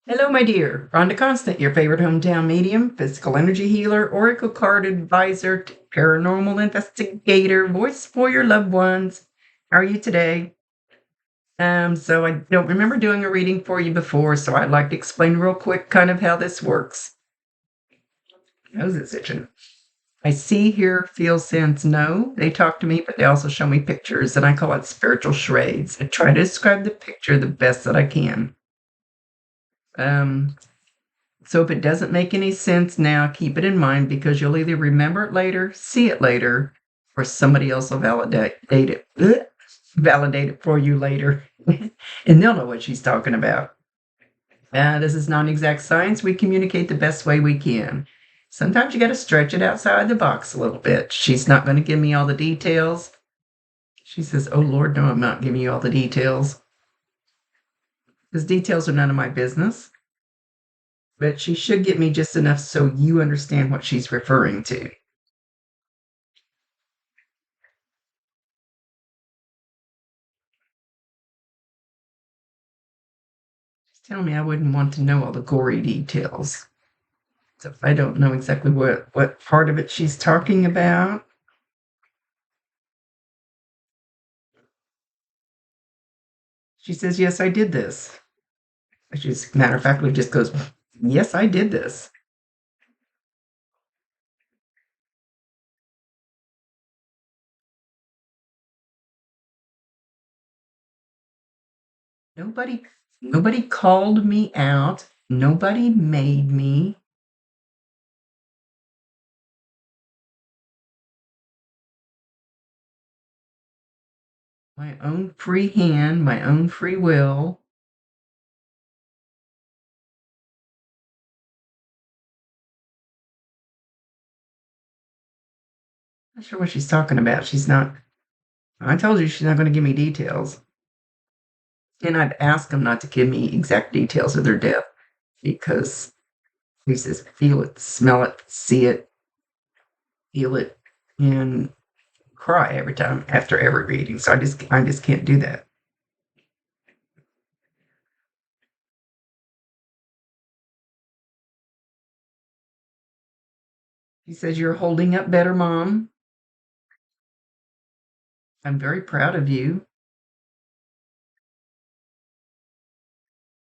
Hello, my dear. Rhonda Constant, your favorite hometown medium, physical energy healer, oracle card advisor, paranormal investigator, voice for your loved ones. How are you today? So I don't remember doing a reading for you before, so I'd like to explain real quick kind of how this works. Nose is itching. I see, hear, feel, sense, know. They talk to me, but they also show me pictures, and I call it spiritual charades. I try to describe the picture the best that I can. Um, So if it doesn't make any sense now, keep it in mind because you'll either remember it later, see it later, or somebody else will validate it for you later. And they'll know what she's talking about. This is non-exact science. We communicate the best way we can. Sometimes you got to stretch it outside the box a little bit. She's not going to give me all the details. She says, "Oh Lord, no, I'm not giving you all the details." Because details are none of my business. But she should get me just enough so you understand what she's referring to. She's telling me I wouldn't want to know all the gory details. So if I don't know exactly what part of it she's talking about. She says, "Yes, I did this." She's matter of factly just goes, "Yes, I did this." Nobody nobody called me out. Nobody made me. My own free hand, my own free will. Not sure what she's talking about. She's not. I told you she's not going to give me details. And I've asked them not to give me exact details of their death because he says, feel it, smell it, see it, feel it, and cry every time after every reading. So I just can't do that. He says, "You're holding up better, Mom. I'm very proud of you.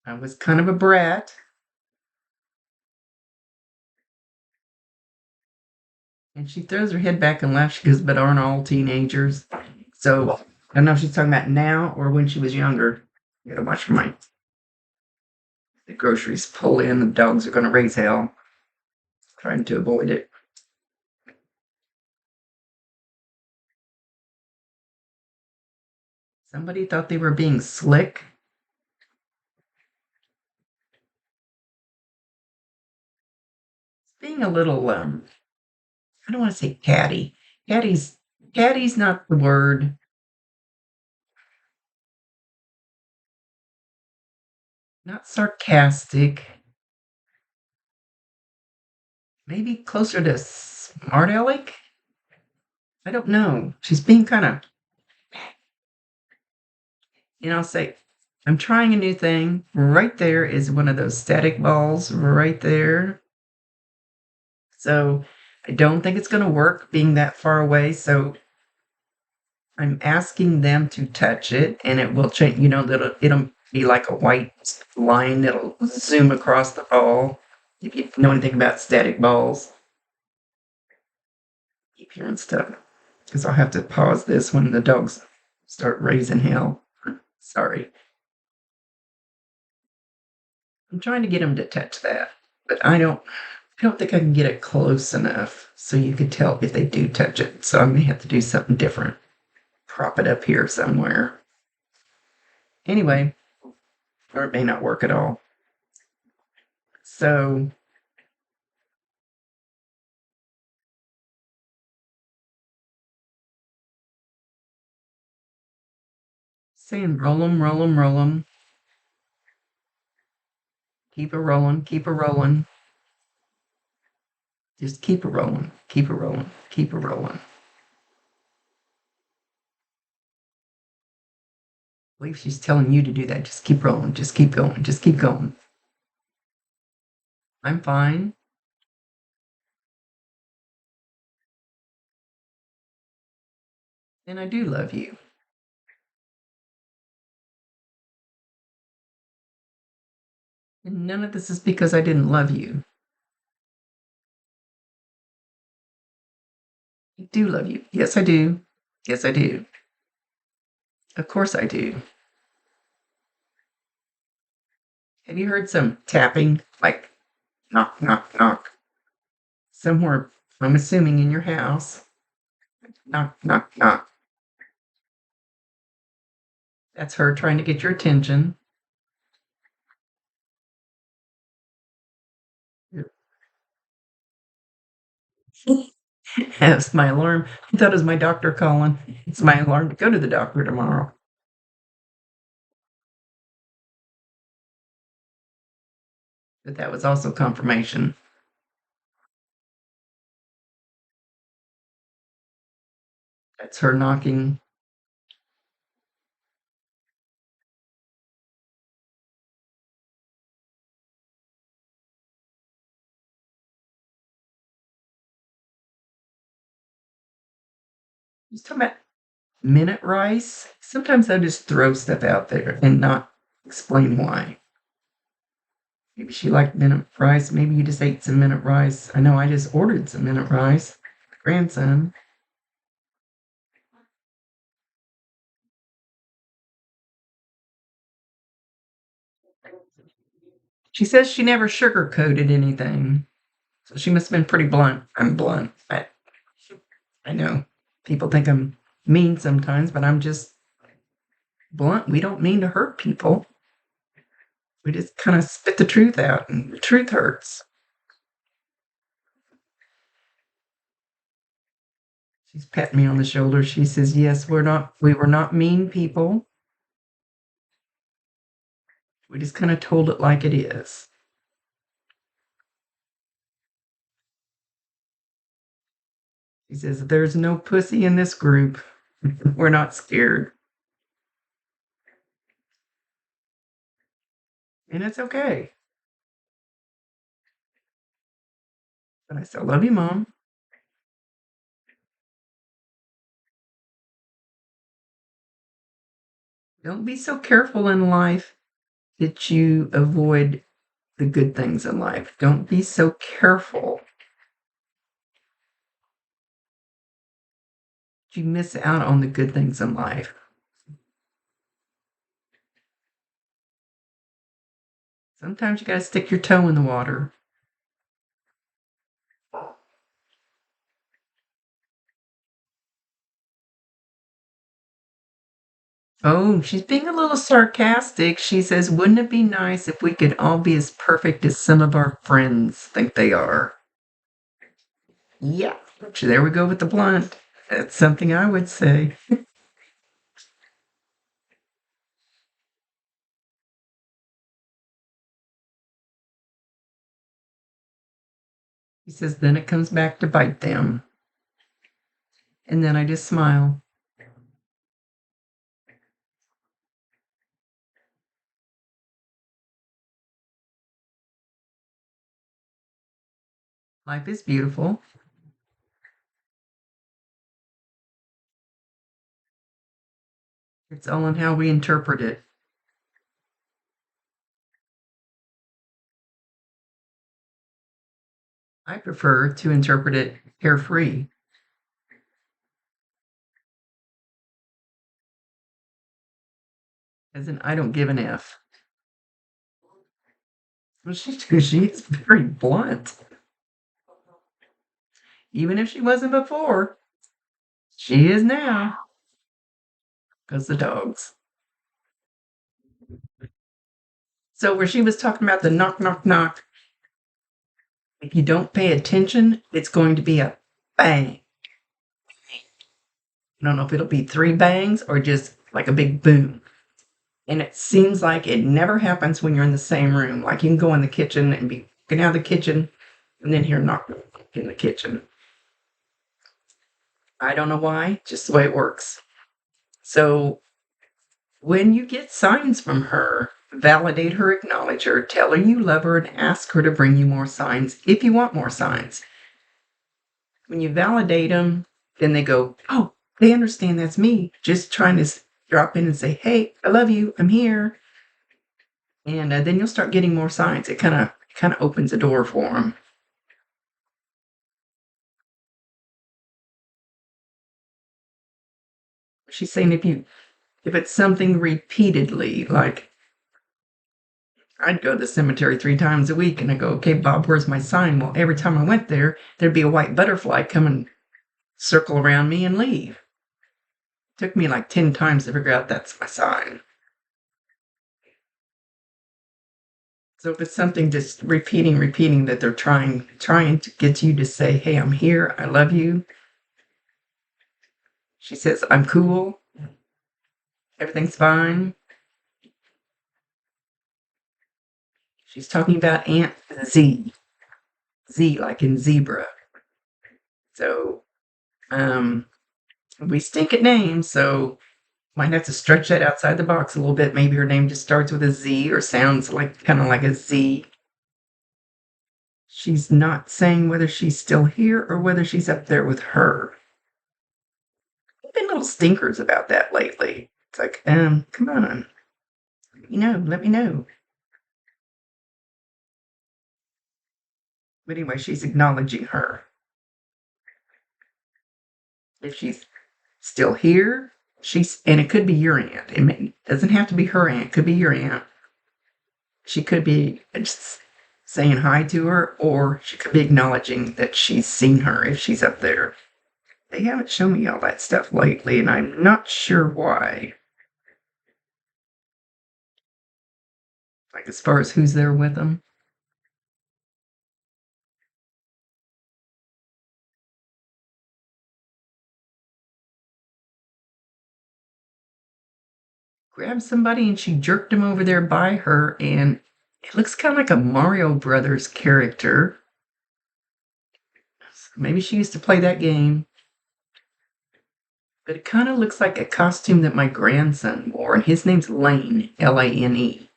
I was kind of a brat." And she throws her head back and laughs. She goes, "But aren't all teenagers?" So I don't know if she's talking about now or when she was younger. You gotta watch for the groceries pull in. The dogs are going to raise hell. Trying to avoid it. Somebody thought they were being slick. It's being a little, I don't want to say catty. Catty's catty's not the word. Not sarcastic. Maybe closer to smart aleck. I don't know. She's being kind of, say, "I'm trying a new thing." Right there is one of those static balls right there. So I don't think it's going to work being that far away. So I'm asking them to touch it and it will change, that it'll be like a white line that'll zoom across the ball. If you know anything about static balls, keep hearing stuff. Because I'll have to pause this when the dogs start raising hell. Sorry. I'm trying to get them to touch that, but I don't think I can get it close enough so you could tell if they do touch it. So I may have to do something different. Prop it up here somewhere. Anyway, or it may not work at all. So saying roll 'em, roll 'em, roll 'em. Keep it rolling, keep it rolling. Just keep it rolling, keep it rolling, keep it rolling. I believe she's telling you to do that. Just keep rolling, just keep going, just keep going. I'm fine. And I do love you. And none of this is because I didn't love you. I do love you. Yes, I do. Yes, I do. Of course I do. Have you heard some tapping? Like knock, knock, knock. Somewhere, I'm assuming in your house. Knock, knock, knock. That's her trying to get your attention. That's my alarm. I thought it was my doctor calling. It's my alarm to go to the doctor tomorrow. But that was also confirmation. That's her knocking. Just talking about minute rice. Sometimes I just throw stuff out there and not explain why. Maybe she liked minute rice. Maybe you just ate some minute rice. I know I just ordered some minute rice. Grandson. She says she never sugarcoated anything. So she must have been pretty blunt. I'm blunt. I know people think I'm mean sometimes, but I'm just blunt. We don't mean to hurt people. We just kind of spit the truth out, and the truth hurts. She's patting me on the shoulder. She says, "Yes, we were not mean people. We just kind of told it like it is." She says, "There's no pussy in this group. We're not scared." And it's okay. But I still love you, Mom. Don't be so careful in life that you avoid the good things in life. Don't be so careful that you miss out on the good things in life. Sometimes you got to stick your toe in the water. Oh, she's being a little sarcastic. She says, "Wouldn't it be nice if we could all be as perfect as some of our friends think they are?" Yeah. So there we go with the blunt. That's something I would say. He says, "Then it comes back to bite them." And then I just smile. Life is beautiful. It's all in how we interpret it. I prefer to interpret it carefree, as in I don't give an F. Well, she is very blunt. Even if she wasn't before, she is now. Because the dogs. So where she was talking about the knock, knock, knock, if you don't pay attention, it's going to be a bang. I don't know if it'll be three bangs or just like a big boom. And it seems like it never happens when you're in the same room. Like you can go in the kitchen and be walking out of the kitchen and then hear knock, knock in the kitchen. I don't know why, just the way it works. So when you get signs from her, validate her, acknowledge her, tell her you love her, and ask her to bring you more signs if you want more signs. When you validate them, then they go, oh, they understand that's me. Just trying to drop in and say, hey, I love you. I'm here. And then you'll start getting more signs. It kind of opens a door for them. She's saying if it's something repeatedly, like I'd go to the cemetery 3 times a week, and I go, okay, Bob, where's my sign? Well, every time I went there, there'd be a white butterfly come and circle around me and leave. It took me like 10 times to figure out that's my sign. So if it's something just repeating that they're trying to get you to say, hey, I'm here, I love you. She says, I'm cool. Everything's fine. She's talking about Aunt Z. Z like in zebra. So we stink at names, so might have to stretch that outside the box a little bit. Maybe her name just starts with a Z or sounds like kind of like a Z. She's not saying whether she's still here or whether she's up there with her. I've been little stinkers about that lately. It's like, come on. Let me know. But anyway, she's acknowledging her. If she's still here, and it could be your aunt. It doesn't have to be her aunt. It could be your aunt. She could be just saying hi to her, or she could be acknowledging that she's seen her if she's up there. They haven't shown me all that stuff lately, and I'm not sure why. Like as far as who's there with them. Grabbed somebody and she jerked him over there by her, and it looks kind of like a Mario Brothers character. Maybe she used to play that game. But it kind of looks like a costume that my grandson wore, and his name's Lane, Lane.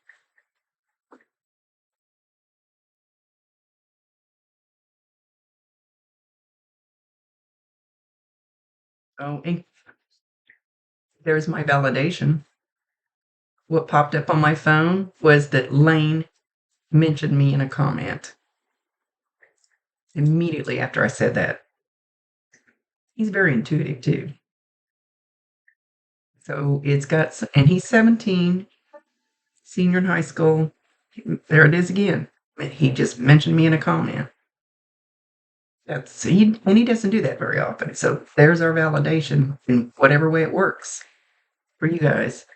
Oh, and there's my validation. What popped up on my phone was that Lane mentioned me in a comment immediately after I said that. He's very intuitive too. So and he's 17, senior in high school. There it is again. He just mentioned me in a comment. And he doesn't do that very often. So there's our validation in whatever way it works for you guys.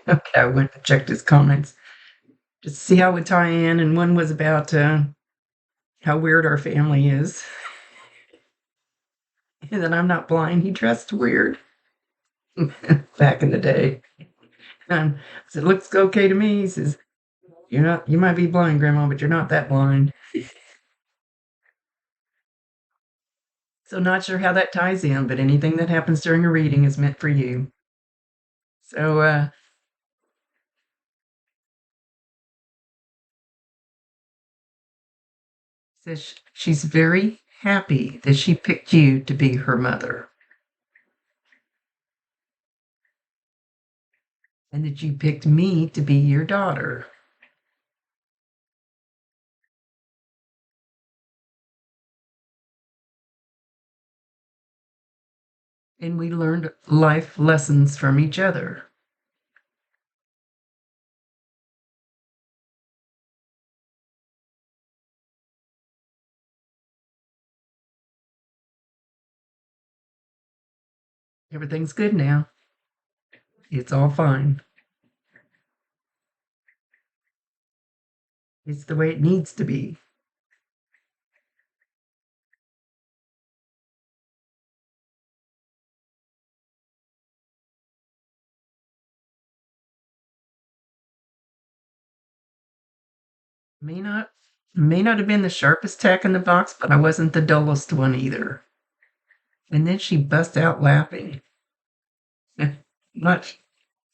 Okay, I went and checked his comments just to see how it would tie in, and one was about how weird our family is. And then I'm not blind. He dressed weird back in the day. And I said, looks okay to me. He says, you might be blind, Grandma, but you're not that blind. So not sure how that ties in, but anything that happens during a reading is meant for you. So says she's very happy that she picked you to be her mother. And that you picked me to be your daughter. And we learned life lessons from each other. Everything's good now. It's all fine. It's the way it needs to be. May not may not have been the sharpest tack in the box, but I wasn't the dullest one either. And then she busts out laughing. Much.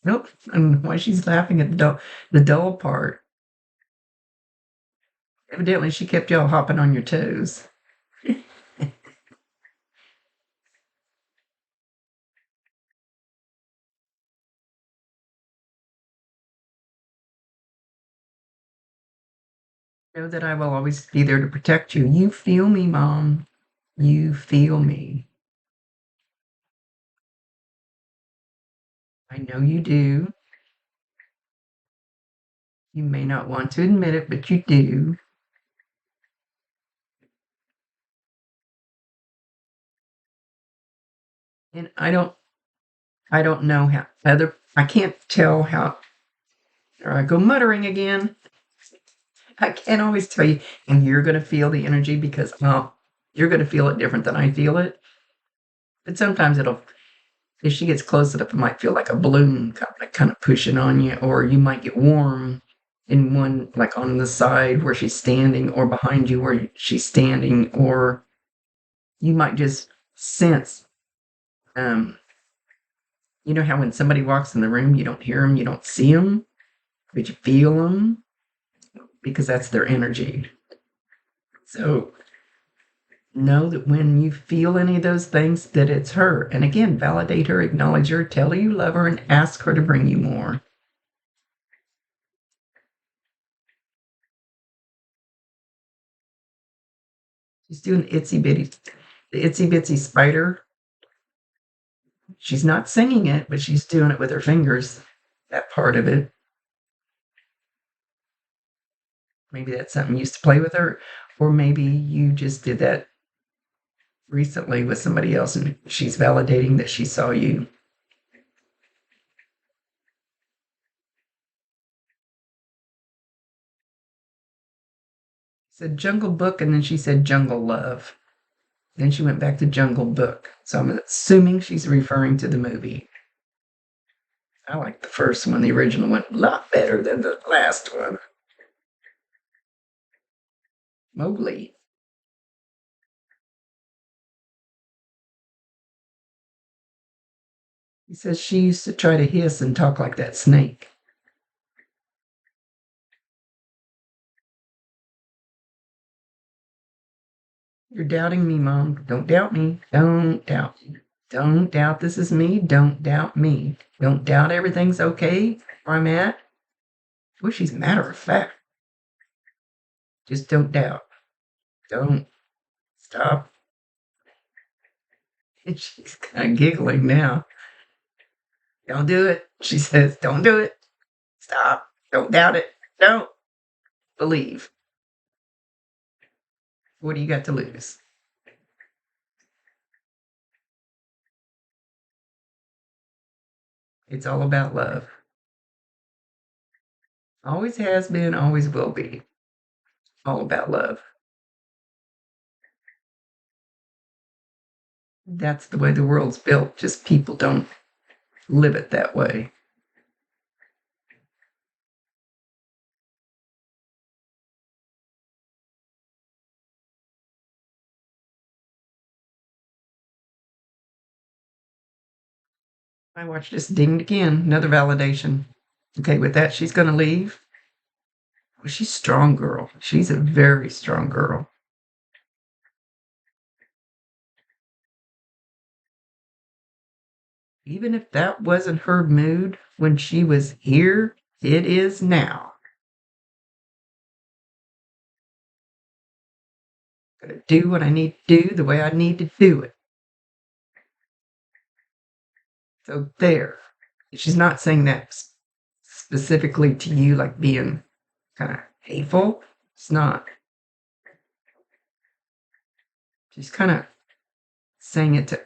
Nope. And why she's laughing at the dull part. Evidently, she kept y'all hopping on your toes. Know that I will always be there to protect you. You feel me, Mom. You feel me. I know you do. You may not want to admit it, but you do. And I don't know how I can't tell how, or I go muttering again. I can't always tell you, and you're going to feel the energy because, well, you're going to feel it different than I feel it. But sometimes if she gets close enough, it might feel like a balloon kind of pushing on you, or you might get warm in one, like on the side where she's standing, or behind you where she's standing, or you might just sense, um, you know how when somebody walks in the room, you don't hear them, you don't see them, but you feel them because that's their energy. So know that when you feel any of those things, that it's her. And again, validate her, acknowledge her, tell her you love her, and ask her to bring you more. She's doing the itsy bitsy spider. She's not singing it, but she's doing it with her fingers, that part of it. Maybe that's something you used to play with her, or maybe you just did that recently with somebody else and she's validating that she saw you. She said Jungle Book, and then she said Jungle Love. Then she went back to Jungle Book. So I'm assuming she's referring to the movie. I like the first one, the original one, a lot better than the last one. Mowgli. He says she used to try to hiss and talk like that snake. You're doubting me, Mom. Don't doubt me. Don't doubt me. Don't doubt this is me. Don't doubt me. Don't doubt everything's okay where I'm at. Well, she's matter of fact. Just don't doubt. Don't stop. And she's kind of giggling now. Don't do it. She says, don't do it. Stop. Don't doubt it. Don't believe. What do you got to lose? It's all about love. Always has been, always will be. All about love. That's the way the world's built. Just people don't live it that way. My watch just dinged again. Another validation. Okay, with that, she's going to leave. Well, she's a strong girl. She's a very strong girl. Even if that wasn't her mood when she was here, it is now. I'm going to do what I need to do the way I need to do it. So there. She's not saying that specifically to you, like being kind of hateful. It's not. She's kind of saying it to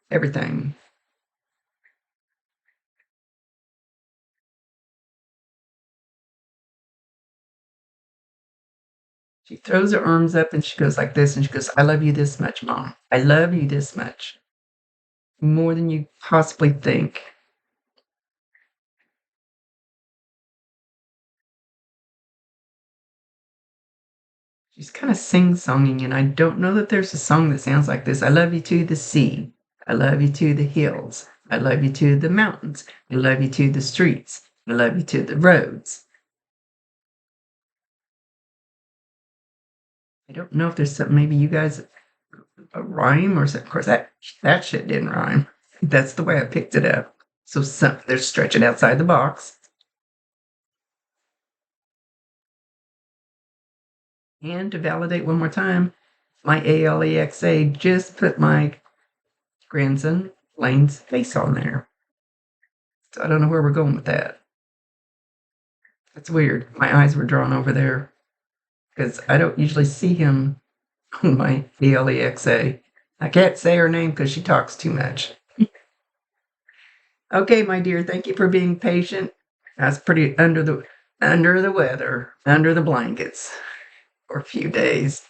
everything. She throws her arms up and she goes like this and she goes, I love you this much, Mom. I love you this much. More than you possibly think. She's kind of sing-songing, and I don't know that there's a song that sounds like this. I love you to the sea. I love you to the hills. I love you to the mountains. I love you to the streets. I love you to the roads. I don't know if there's something, maybe you guys, a rhyme or something. Of course, that shit didn't rhyme. That's the way I picked it up. So they're stretching outside the box. And to validate one more time, my ALEXA just put my grandson Lane's face on there. So I don't know where we're going with that. That's weird. My eyes were drawn over there because I don't usually see him on my ALEXA. I can't say her name because she talks too much. Okay, my dear, thank you for being patient. I was pretty under the weather, under the blankets for a few days.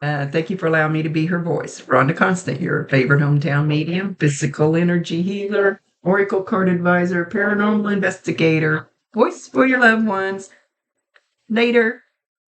Thank you for allowing me to be her voice. Rhonda Constant, your favorite hometown medium, physical energy healer, oracle card advisor, paranormal investigator, voice for your loved ones. Later.